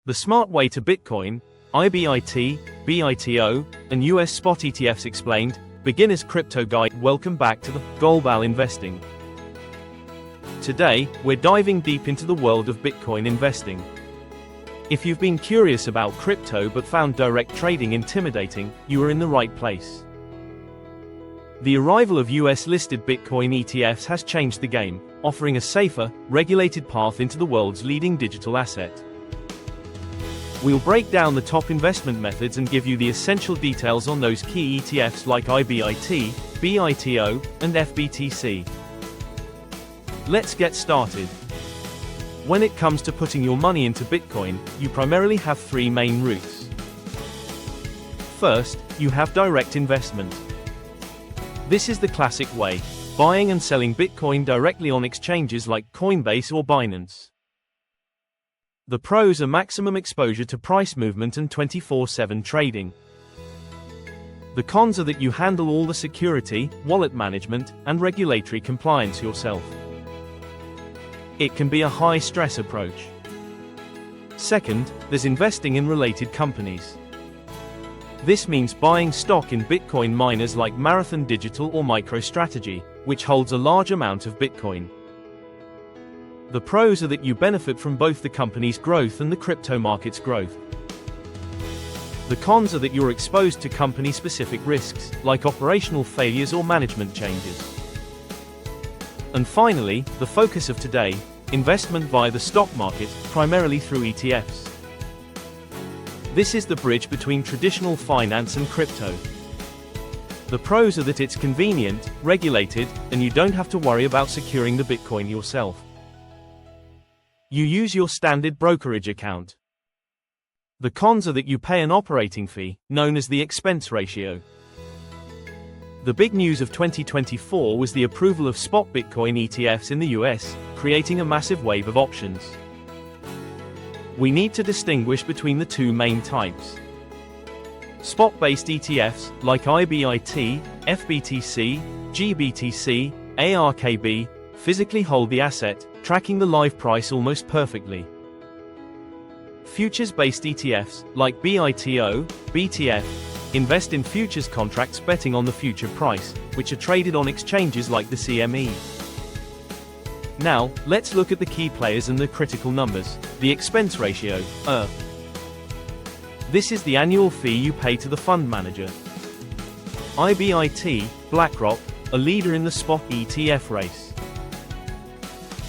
The smart way to Bitcoin, IBIT, BITO, and US spot ETFs explained. Beginner's Crypto Guide. Welcome back to the Global Investing. Today, we're diving deep into the world of Bitcoin investing. If you've been curious about crypto but found direct trading intimidating, you are in the right place. The arrival of US-listed Bitcoin ETFs has changed the game, offering a safer, regulated path into the world's leading digital asset. We'll break down the top investment methods and give you the essential details on those key ETFs like IBIT, BITO, and FBTC. Let's get started. When it comes to putting your money into Bitcoin, you primarily have three main routes. First, you have direct investment. This is the classic way, buying and selling Bitcoin directly on exchanges like Coinbase or Binance. The pros are maximum exposure to price movement and 24/7 trading. The cons are that you handle all the security, wallet management, and regulatory compliance yourself. It can be a high-stress approach. Second, there's investing in related companies. This means buying stock in Bitcoin miners like Marathon Digital or MicroStrategy, which holds a large amount of Bitcoin. The pros are that you benefit from both the company's growth and the crypto market's growth. The cons are that you're exposed to company-specific risks, like operational failures or management changes. And finally, the focus of today, investment via the stock market, primarily through ETFs. This is the bridge between traditional finance and crypto. The pros are that it's convenient, regulated, and you don't have to worry about securing the Bitcoin yourself. You use your standard brokerage account. The cons are that you pay an operating fee, known as the expense ratio. The big news of 2024 was the approval of spot Bitcoin ETFs in the US, creating a massive wave of options. We need to distinguish between the two main types. Spot-based ETFs, like IBIT, FBTC, GBTC, ARKB, physically hold the asset, tracking the live price almost perfectly. Futures-based ETFs, like BITO, BTF, invest in futures contracts betting on the future price, which are traded on exchanges like the CME. Now, let's look at the key players and the critical numbers. The expense ratio, This is the annual fee you pay to the fund manager. IBIT, BlackRock, a leader in the spot ETF race.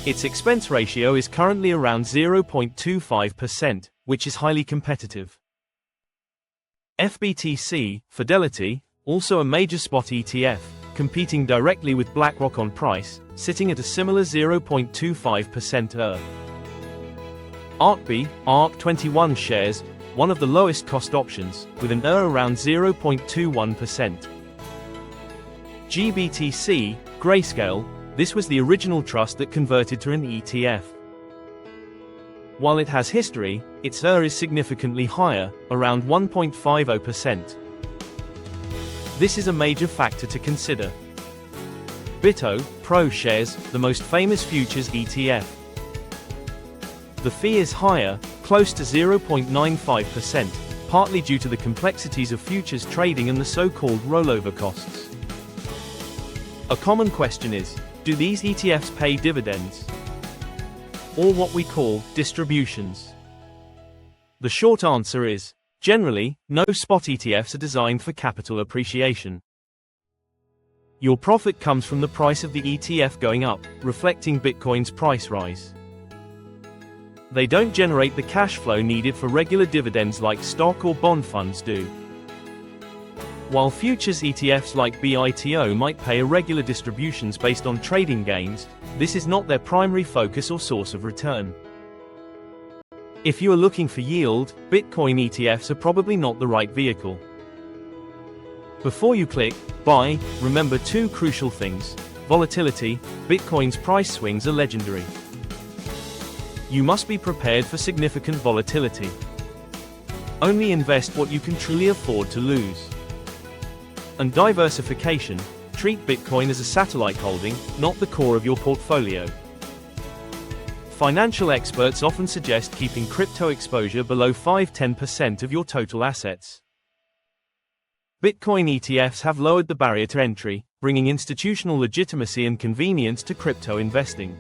Its expense ratio is currently around 0.25%, which is highly competitive. FBTC, Fidelity, also a major spot ETF, competing directly with BlackRock on price, sitting at a similar 0.25% ARKB, ARK21 shares, one of the lowest cost options, with an around 0.21%. GBTC, Grayscale, this was the original trust that converted to an ETF. While it has history, its is significantly higher, around 1.50%. This is a major factor to consider. BITO, Pro shares, the most famous futures ETF. The fee is higher, close to 0.95%, partly due to the complexities of futures trading and the so-called rollover costs. A common question is, do these ETFs pay dividends? Or what we call distributions? The short answer is, generally, no. Spot ETFs are designed for capital appreciation. Your profit comes from the price of the ETF going up, reflecting Bitcoin's price rise. They don't generate the cash flow needed for regular dividends like stock or bond funds do. While futures ETFs like BITO might pay irregular distributions based on trading gains, this is not their primary focus or source of return. If you are looking for yield, Bitcoin ETFs are probably not the right vehicle. Before you click buy, remember two crucial things. Volatility, Bitcoin's price swings are legendary. You must be prepared for significant volatility. Only invest what you can truly afford to lose. And diversification, treat Bitcoin as a satellite holding, not the core of your portfolio. Financial experts often suggest keeping crypto exposure below 5–10% of your total assets. Bitcoin ETFs have lowered the barrier to entry, bringing institutional legitimacy and convenience to crypto investing.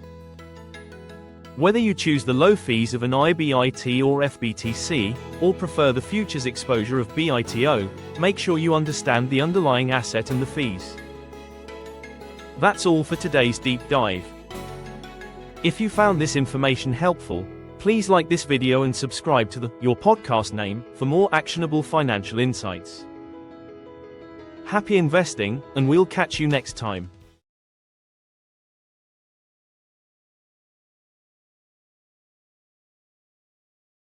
Whether you choose the low fees of an IBIT or FBTC, or prefer the futures exposure of BITO, make sure you understand the underlying asset and the fees. That's all for today's deep dive. If you found this information helpful, please like this video and subscribe to your podcast name for more actionable financial insights. Happy investing, and we'll catch you next time.